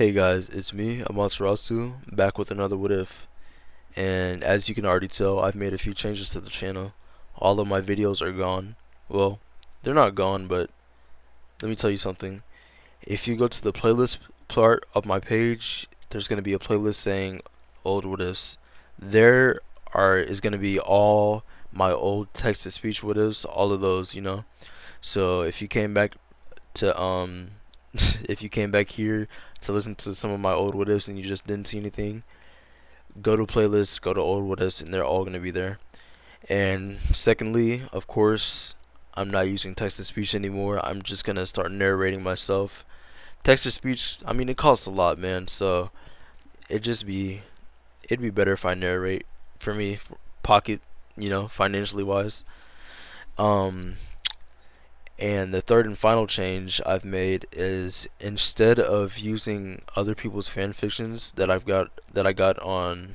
Hey guys, it's me, Amaterasu, back with another What If. And as you can already tell, I've made a few changes to the channel. All of my videos are gone. Well, they're not gone, but let me tell you something. If you go to the playlist part of my page, there's going to be a playlist saying old What Ifs. There is going to be all my old text-to-speech What Ifs, all of those. So if you came back to if you came back here to listen to some of my old what ifs and you just didn't see anything, go to playlists, go to old what ifs, and they're all gonna be there. And secondly, of course, I'm not using text to speech anymore. I'm just gonna start narrating myself. Text to speech, I mean, it costs a lot, man. So it'd be better if I narrate for me, for pocket, financially wise. Um, And the third and final change I've made is instead of using other people's fan fictions that I got on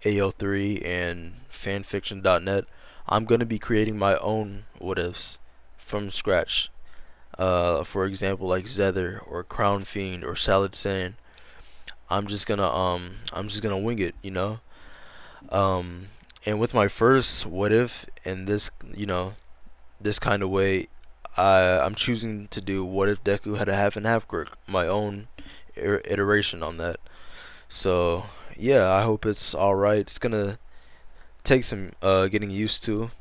AO3 and fanfiction.net, I'm gonna be creating my own what ifs from scratch. For example, like Zether or Crown Fiend or Salad Sand. I'm just gonna wing it. Um, and with my first what if in this kind of way, I'm choosing to do what if Deku had a half and half quirk, my own iteration on that. So yeah, I hope it's alright. It's gonna take some getting used to.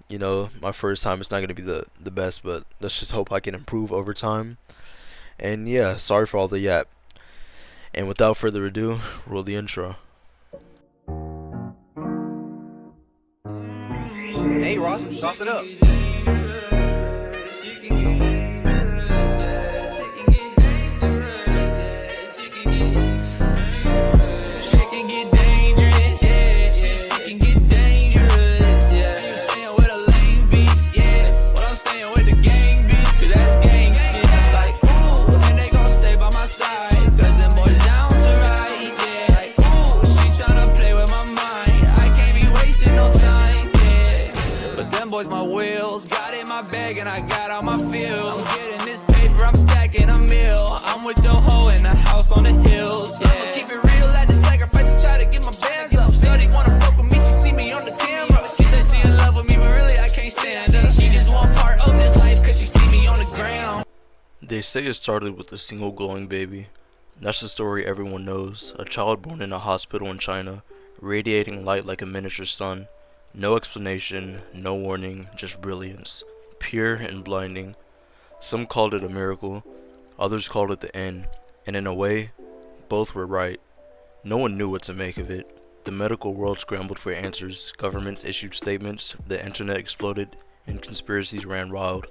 My first time it's not gonna be the best, but let's just hope I can improve over time. And yeah, sorry for all the yap. And without further ado, roll the intro. Hey Ross, sauce it up. Boys, my wheels got in my bag and I got all my feels. I'm getting this paper, I'm stacking a meal. I'm with your hoe in the house on the hills. Yeah. I'ma keep it real, at the sacrifice and try to get my bands up. Shorty wanna fuck with me, she see me on the camera. She said she in love with me, but really I can't stand her. She just want part of this life cause she see me on the ground. They say it started with a single glowing baby. That's the story everyone knows. A child born in a hospital in China, radiating light like a miniature sun. No explanation, no warning, just brilliance. Pure and blinding. Some called it a miracle, others called it the end, and in a way, both were right. No one knew what to make of it. The medical world scrambled for answers, governments issued statements, the internet exploded, and conspiracies ran wild.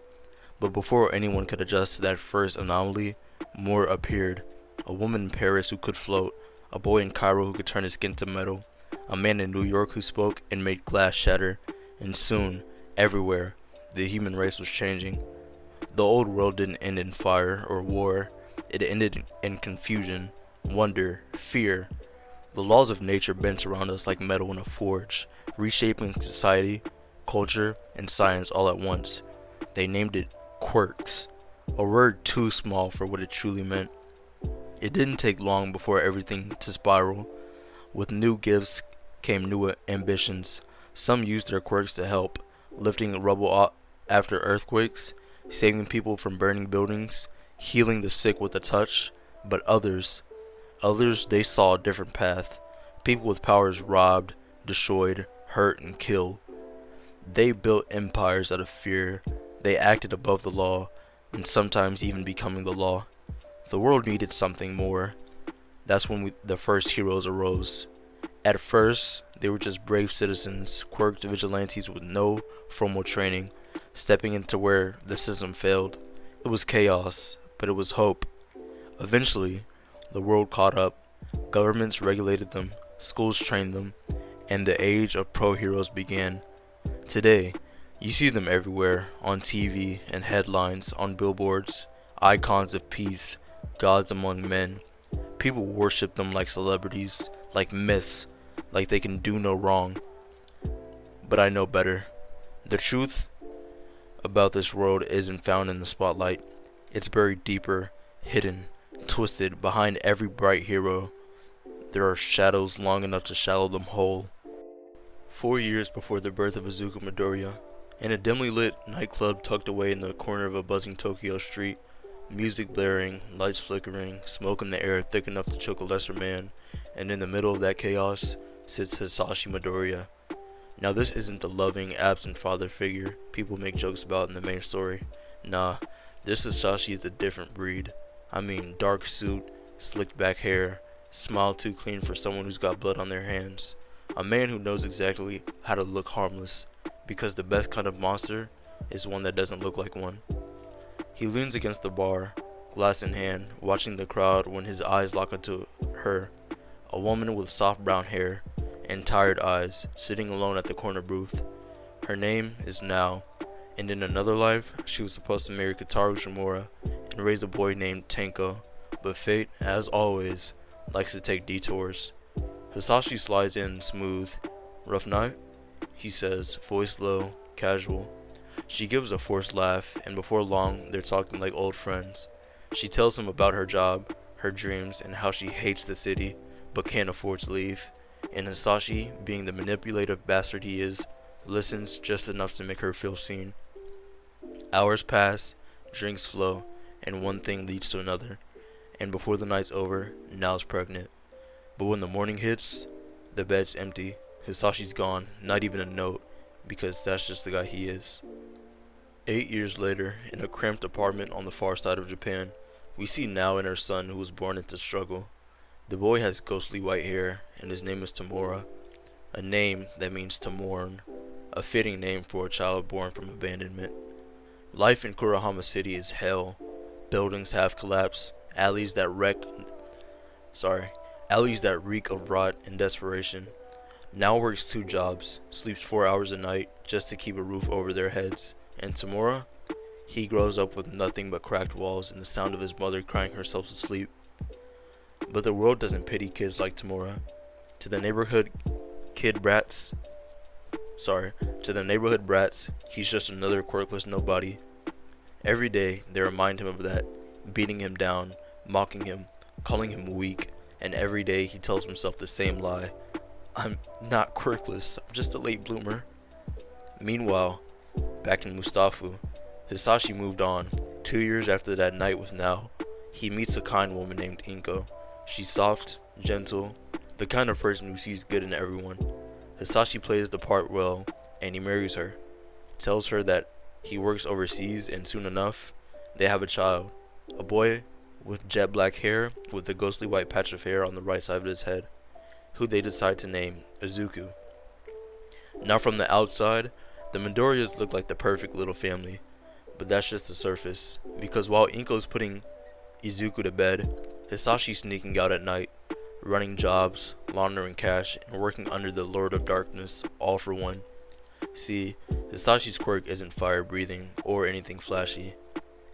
But before anyone could adjust to that first anomaly, more appeared. A woman in Paris who could float, a boy in Cairo who could turn his skin to metal, a man in New York who spoke and made glass shatter, and soon, everywhere, the human race was changing. The old world didn't end in fire or war, it ended in confusion, wonder, fear. The laws of nature bent around us like metal in a forge, reshaping society, culture, and science all at once. They named it quirks, a word too small for what it truly meant. It didn't take long before everything to spiral. With new gifts came new ambitions. Some used their quirks to help, lifting rubble after earthquakes, saving people from burning buildings, healing the sick with a touch. But others they saw a different path. People with powers robbed, destroyed, hurt, and killed. They built empires out of fear. They acted above the law, and sometimes even becoming the law. The world needed something more. That's when the first heroes arose. At first, they were just brave citizens, quirked vigilantes with no formal training, stepping into where the system failed. It was chaos, but it was hope. Eventually, the world caught up, governments regulated them, schools trained them, and the age of pro-heroes began. Today, you see them everywhere, on TV and headlines, on billboards, icons of peace, gods among men. People worship them like celebrities, like myths, like they can do no wrong. But I know better. The truth about this world isn't found in the spotlight. It's buried deeper, hidden, Twisted behind every bright hero, there are shadows long enough to shallow them whole. 4 years before the birth of Izuku Midoriya, in a dimly lit nightclub tucked away in the corner of a buzzing Tokyo street, music blaring, lights flickering, smoke in the air thick enough to choke a lesser man, and in the middle of that chaos sits Hisashi Midoriya. Now this isn't the loving, absent father figure people make jokes about in the main story. Nah, this Hisashi is a different breed. I mean, dark suit, slicked back hair, smile too clean for someone who's got blood on their hands. A man who knows exactly how to look harmless, because the best kind of monster is one that doesn't look like one. He leans against the bar, glass in hand, watching the crowd when his eyes lock onto her, a woman with soft brown hair and tired eyes, sitting alone at the corner booth. Her name is Now, and in another life, she was supposed to marry Kataru Shimura and raise a boy named Tenko, but fate, as always, likes to take detours. Hisashi slides in smooth. "Rough night?" he says, voice low, casual. She gives a forced laugh, and before long, they're talking like old friends. She tells him about her job, her dreams, and how she hates the city, but can't afford to leave. And Hisashi, being the manipulative bastard he is, listens just enough to make her feel seen. Hours pass, drinks flow, and one thing leads to another. And before the night's over, Nao's pregnant. But when the morning hits, the bed's empty. Hisashi's gone, not even a note, because that's just the guy he is. 8 years later, in a cramped apartment on the far side of Japan, we see Nao and her son who was born into struggle. The boy has ghostly white hair, and his name is Tamura, a name that means to mourn, a fitting name for a child born from abandonment. Life in Kurahama City is hell. Buildings have collapsed, alleys that reek of rot and desperation. Now works 2 jobs, sleeps 4 hours a night just to keep a roof over their heads. And Tamura? He grows up with nothing but cracked walls and the sound of his mother crying herself to sleep. But the world doesn't pity kids like Tamura. To the neighborhood brats, he's just another quirkless nobody. Every day they remind him of that, beating him down, mocking him, calling him weak, and every day he tells himself the same lie. I'm not quirkless, I'm just a late bloomer. Meanwhile, back in Mustafu, Hisashi moved on. 2 years after that night with Nao, he meets a kind woman named Inko. She's soft, gentle, the kind of person who sees good in everyone. Hisashi plays the part well, and he marries her. Tells her that he works overseas, and soon enough, they have a child. A boy with jet black hair with a ghostly white patch of hair on the right side of his head, who they decide to name Izuku. Now from the outside, the Midoriyas look like the perfect little family, but that's just the surface, because while Inko's putting Izuku to bed, Hisashi's sneaking out at night, running jobs, laundering cash, and working under the Lord of Darkness, all for one. See, Hisashi's quirk isn't fire breathing or anything flashy.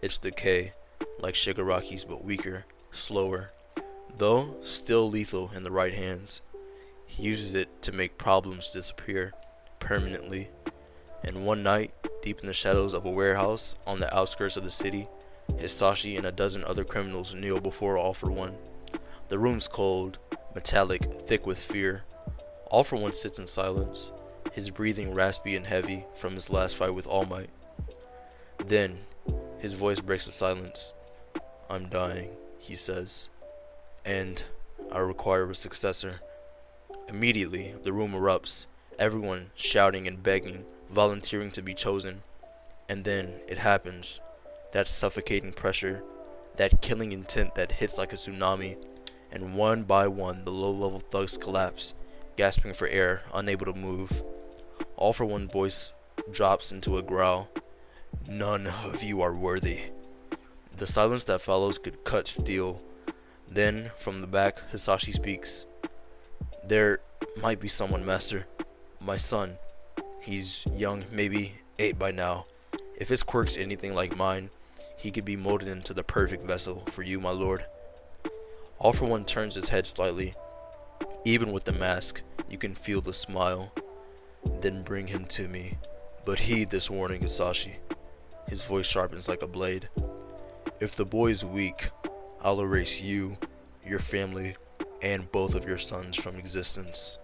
It's decay, like Shigaraki's but weaker, slower, though still lethal in the right hands. He uses it to make problems disappear permanently. And one night, deep in the shadows of a warehouse on the outskirts of the city, Hisashi and a dozen other criminals kneel before All for One. The room's cold, metallic, thick with fear. All for One sits in silence, his breathing raspy and heavy from his last fight with All Might. Then, his voice breaks the silence. "I'm dying," he says, "and I require a successor." Immediately, the room erupts, everyone shouting and begging, volunteering to be chosen. And then it happens. That suffocating pressure, that killing intent that hits like a tsunami, and one by one the low-level thugs collapse, gasping for air, unable to move. All for One voice drops into a growl. "None of you are worthy." The silence that follows could cut steel. Then, from the back, Hisashi speaks. "There might be someone, Master. My son. He's young, maybe 8 by now. If his quirk's anything like mine, he could be molded into the perfect vessel for you, my lord." All for One turns his head slightly. Even with the mask, you can feel the smile. "Then bring him to me. But heed this warning, Hisashi." His voice sharpens like a blade. "If the boy is weak, I'll erase you, your family, and both of your sons from existence.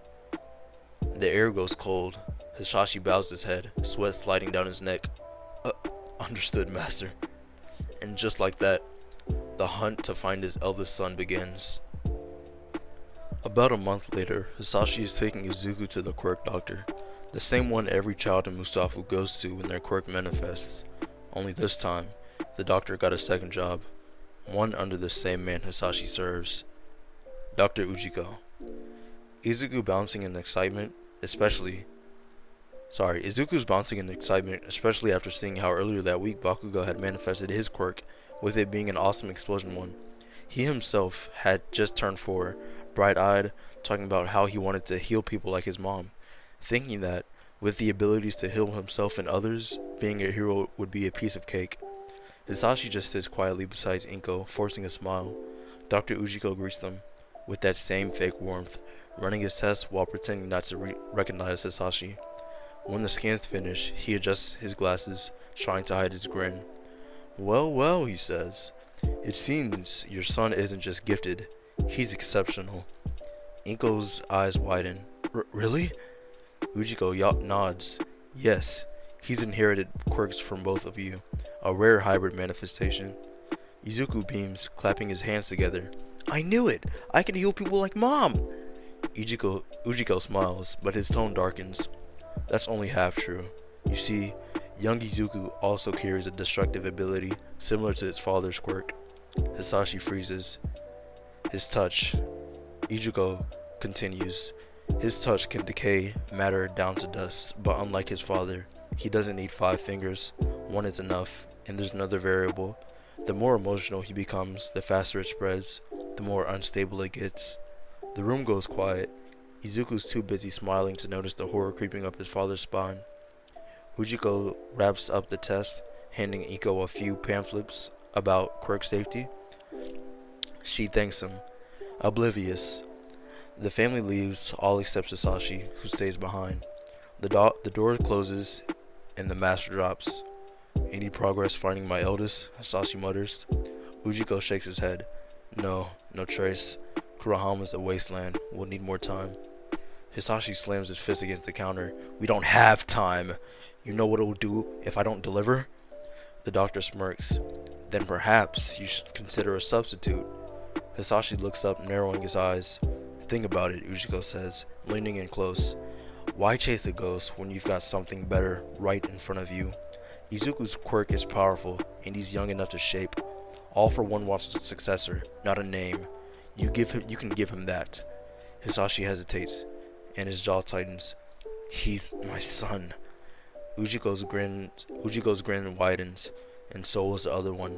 The air goes cold. Hisashi bows his head, sweat sliding down his neck. Uh, Understood, master. And just like that, the hunt to find his eldest son begins. About a month later, Hisashi is taking Izuku to the Quirk doctor, the same one every child in Musafu goes to when their quirk manifests. Only this time, the doctor got a second job, one under the same man Hisashi serves, Dr. Ujiko. Izuku's bouncing in excitement, especially after seeing how earlier that week Bakugo had manifested his quirk, with it being an awesome explosion one. He himself had just turned 4, bright-eyed, talking about how he wanted to heal people like his mom, thinking that, with the abilities to heal himself and others, being a hero would be a piece of cake. Hisashi just sits quietly beside Inko, forcing a smile. Dr. Ujiko greets them, with that same fake warmth, running his tests while pretending not to recognize Hisashi. When the scans finish, he adjusts his glasses, trying to hide his grin. Well, well, he says. It seems your son isn't just gifted, he's exceptional. Inko's eyes widen. Really? Ujiko nods. Yes, he's inherited quirks from both of you, a rare hybrid manifestation. Izuku beams, clapping his hands together. I knew it! I can heal people like Mom! Ujiko smiles, but his tone darkens. That's only half true. You see, young Izuku also carries a destructive ability similar to his father's quirk. Hisashi freezes. His touch. Izuku continues. His touch can decay matter down to dust, but unlike his father, he doesn't need 5 fingers. 1 is enough, and there's another variable. The more emotional he becomes, the faster it spreads, the more unstable it gets. The room goes quiet. Izuku's too busy smiling to notice the horror creeping up his father's spine. Ujiko wraps up the test, handing Iko a few pamphlets about quirk safety. She thanks him, oblivious. The family leaves, all except Hisashi, who stays behind. The door closes, and the master drops. Any progress finding my eldest? Hisashi mutters. Ujiko shakes his head. No trace. Kurahama's a wasteland. We'll need more time. Hisashi slams his fist against the counter. We don't have time. You know what it will do if I don't deliver? The doctor smirks. Then perhaps you should consider a substitute. Hisashi looks up, narrowing his eyes. Think about it, Ujiko says, leaning in close. Why chase a ghost when you've got something better right in front of you? Izuku's quirk is powerful, and he's young enough to shape. All for One wants a successor, not a name. You can give him that. Hisashi hesitates, and his jaw tightens. He's my son. Ujiko's grin widens, and so is the other one.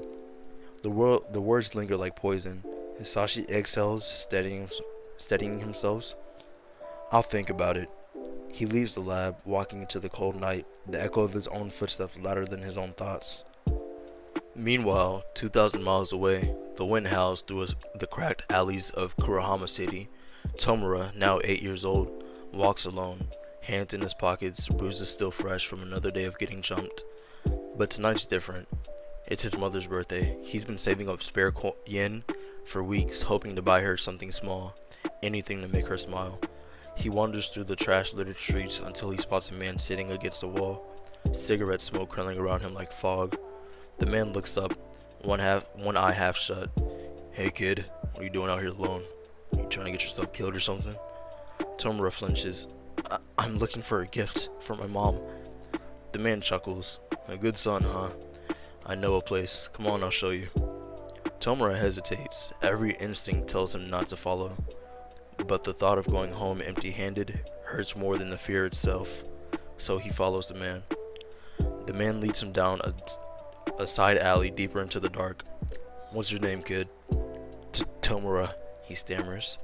The words linger like poison. Hisashi exhales, steadying himself. I'll think about it. He leaves the lab, walking into the cold night, the echo of his own footsteps louder than his own thoughts. Meanwhile, 2,000 miles away, the wind howls through the cracked alleys of Kurahama City. Tomura, now 8 years old, walks alone, hands in his pockets, bruises still fresh from another day of getting jumped. But tonight's different. It's his mother's birthday. He's been saving up spare yen for weeks, hoping to buy her something small, anything to make her smile. He wanders through the trash-littered streets until he spots a man sitting against a wall, cigarette smoke curling around him like fog. The man looks up, one eye half shut. Hey kid, what are you doing out here alone? You trying to get yourself killed or something? Tomura flinches. I'm looking for a gift for my mom. The man chuckles. A good son, huh? I know a place. Come on, I'll show you. Tomura hesitates. Every instinct tells him not to follow. But the thought of going home empty-handed hurts more than the fear itself. So he follows the man. The man leads him down a side alley deeper into the dark. What's your name, kid? Tomura, he stammers.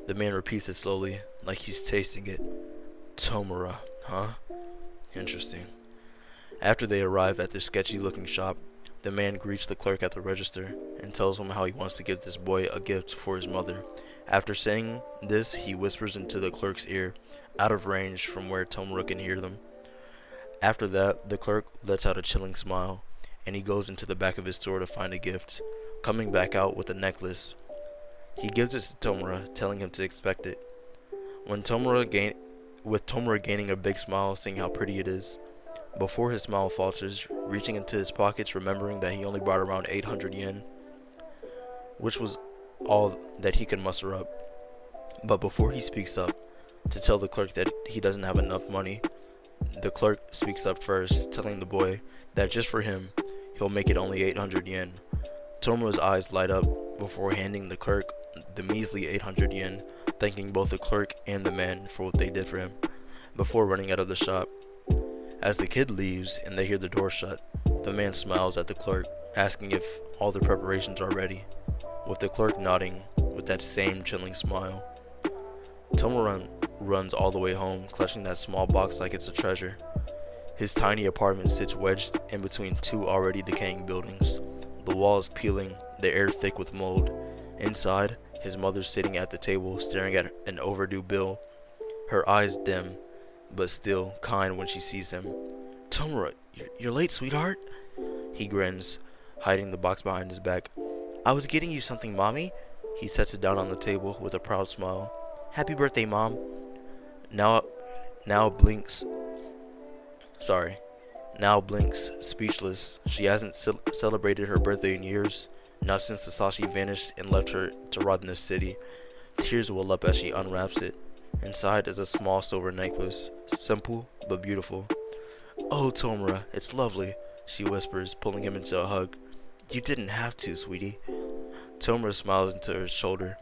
The man repeats it slowly, like he's tasting it. Tomura, huh? Interesting. After they arrive at their sketchy-looking shop, the man greets the clerk at the register and tells him how he wants to give this boy a gift for his mother. After saying this, he whispers into the clerk's ear, out of range from where Tomura can hear them. After that, the clerk lets out a chilling smile, and he goes into the back of his store to find a gift. coming back out with a necklace. He gives it to Tomura, telling him to expect it. When with Tomura gaining a big smile, seeing how pretty it is. Before his smile falters, reaching into his pockets, remembering that he only brought around 800 yen, which was all that he could muster up. But before he speaks up to tell the clerk that he doesn't have enough money, the clerk speaks up first, telling the boy that just for him, he'll make it only 800 yen. Tomura's eyes light up before handing the clerk the measly 800 yen, thanking both the clerk and the man for what they did for him, before running out of the shop. As the kid leaves and they hear the door shut, the man smiles at the clerk, asking if all the preparations are ready, with the clerk nodding with that same chilling smile. Tomura runs all the way home, clutching that small box like it's a treasure. His tiny apartment sits wedged in between two already decaying buildings, the walls peeling, the air thick with mold. Inside, his mother's sitting at the table, staring at an overdue bill, her eyes dim, but still kind when she sees him. "Tomura, you're late, sweetheart?" He grins, hiding the box behind his back. "I was getting you something, Mommy." He sets it down on the table with a proud smile. "Happy birthday, Mom." Now blinks, speechless. She hasn't celebrated her birthday in years, not since Sasashi vanished and left her to rot in the city. Tears well up as she unwraps it. Inside is a small silver necklace, simple but beautiful. "Oh, Tomura, it's lovely," she whispers, pulling him into a hug. "You didn't have to, sweetie." Tomura smiles into her shoulder.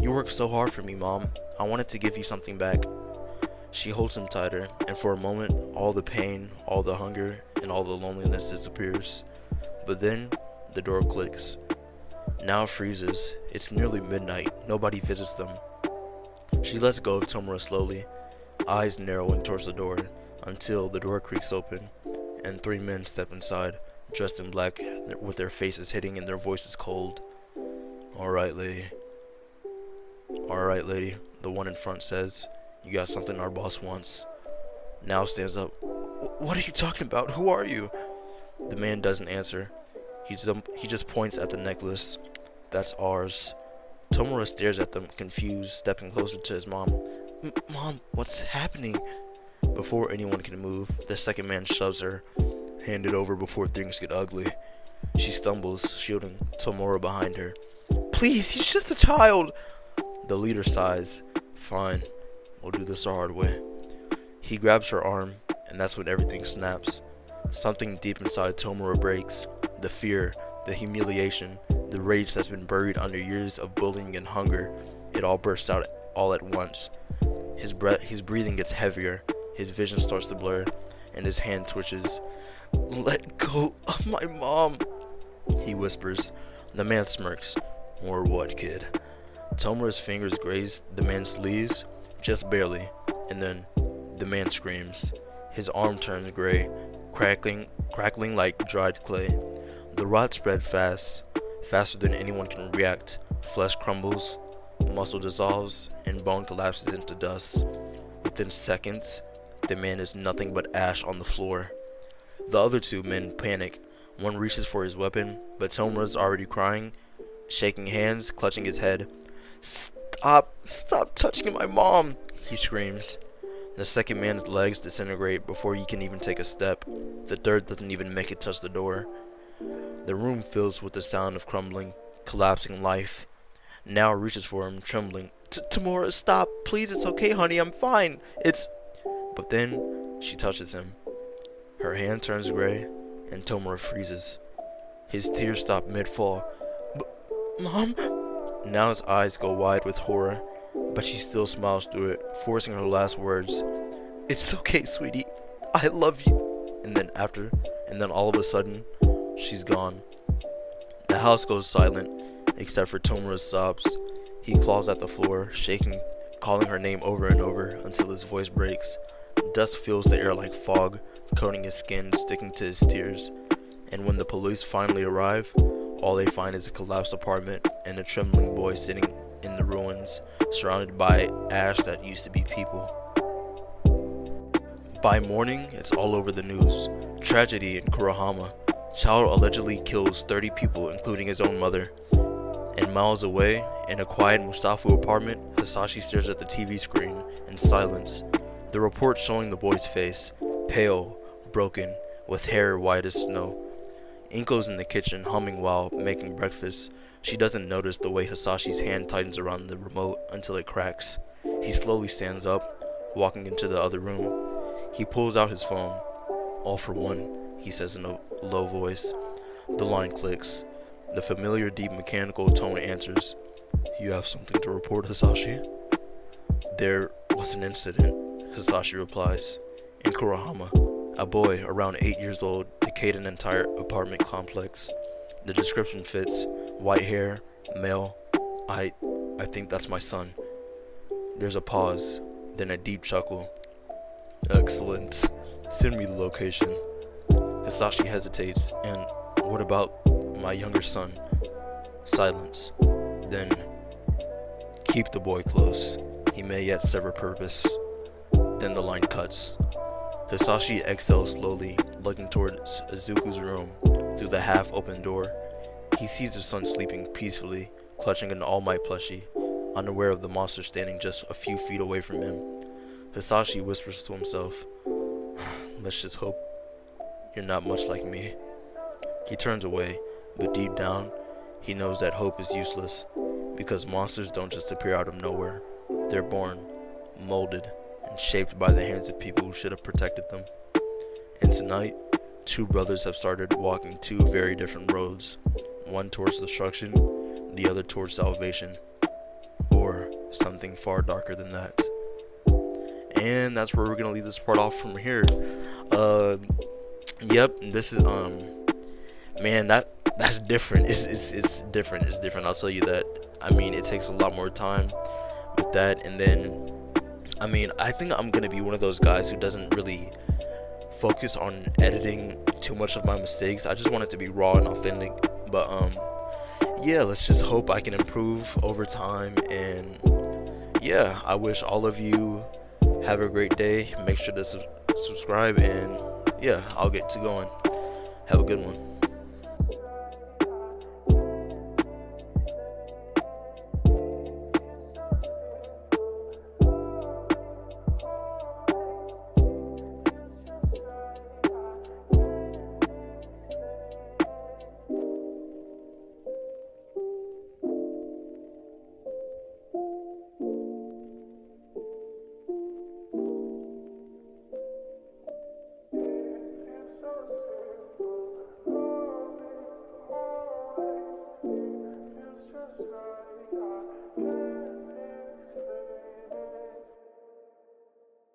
"You worked so hard for me, Mom. I wanted to give you something back." She holds him tighter, and for a moment, all the pain, all the hunger, and all the loneliness disappears. But then, the door clicks. Now it freezes. It's nearly midnight. Nobody visits them. She lets go of Tomura slowly, eyes narrowing towards the door, until the door creaks open, and three men step inside, dressed in black, with their faces hitting and their voices cold. All right, lady," the one in front says. "You got something our boss wants." Now stands up. "What are you talking about? Who are you?" The man doesn't answer. He just points at the necklace. "That's ours." Tomura stares at them, confused, stepping closer to his mom. "Mom, what's happening?" Before anyone can move, the second man shoves her. "Hand it over before things get ugly." She stumbles, shielding Tomura behind her. "Please, he's just a child." The leader sighs. "Fine, we'll do this the hard way." He grabs her arm, and that's when everything snaps. Something deep inside Tomura breaks. The fear, the humiliation, the rage that's been buried under years of bullying and hunger, it all bursts out all at once. His breathing gets heavier, his vision starts to blur, and his hand twitches. "Let go of my mom," he whispers. The man smirks. "Or what, kid?" Tomura's fingers graze the man's sleeves, just barely, and then the man screams. His arm turns gray, crackling like dried clay. The rot spread fast, faster than anyone can react. Flesh crumbles, muscle dissolves, and bone collapses into dust. Within seconds, the man is nothing but ash on the floor. The other two men panic. One reaches for his weapon, but Tomura's already crying, shaking hands, clutching his head. Stop touching my mom," he screams. The second man's legs disintegrate before he can even take a step. The third doesn't even make it touch the door. The room fills with the sound of crumbling, collapsing life. Now reaches for him, trembling. "Tomura, stop. Please, it's okay, honey. I'm fine. It's..." But then, she touches him. Her hand turns gray, and Tomura freezes. His tears stop mid-fall. "Mom?" Now his eyes go wide with horror, but she still smiles through it, forcing her last words. "It's okay, sweetie. I love you." And then all of a sudden, she's gone. The house goes silent, except for Tomura's sobs. He claws at the floor, shaking, calling her name over and over until his voice breaks. Dust fills the air like fog, coating his skin, sticking to his tears. And when the police finally arrive, all they find is a collapsed apartment and a trembling boy sitting in the ruins, surrounded by ash that used to be people. By morning, it's all over the news. Tragedy in Kurahama. Child allegedly kills 30 people, including his own mother. And miles away, in a quiet Mustafa apartment, Hisashi stares at the TV screen in silence. The report showing the boy's face, pale, broken, with hair white as snow. Inko's in the kitchen humming while making breakfast. She doesn't notice the way Hisashi's hand tightens around the remote until it cracks. He slowly stands up, walking into the other room. He pulls out his phone. "All for one," he says in a low voice. The line clicks. The familiar deep mechanical tone answers. "You have something to report, Hisashi?" "There was an incident," Hisashi replies. "In Kurahama, a boy around 8 years old decayed an entire apartment complex. The description fits. White hair, male. I think that's my son." There's a pause, then a deep chuckle. "Excellent. Send me the location." Hisashi hesitates. "And what about my younger son?" Silence. Then, "Keep the boy close. He may yet serve a purpose." Then the line cuts. Hisashi exhales slowly, looking towards Izuku's room through the half-open door. He sees his son sleeping peacefully, clutching an All Might plushie, unaware of the monster standing just a few feet away from him. Hisashi whispers to himself, "Let's just hope you're not much like me." He turns away, but deep down, he knows that hope is useless, because monsters don't just appear out of nowhere. They're born, molded, and shaped by the hands of people who should have protected them. And tonight, two brothers have started walking two very different roads, one towards destruction, the other towards salvation, or something far darker than that. And that's where we're gonna leave this part off from here. Yep, this is man, that's different. It's different. It's different. I'll tell you that. I mean, it takes a lot more time with that, and then I think I'm gonna be one of those guys who doesn't really focus on editing too much of my mistakes. I just want it to be raw and authentic. But yeah, let's just hope I can improve over time. And yeah, I wish all of you have a great day. Make sure to subscribe, and yeah, I'll get to going. Have a good one.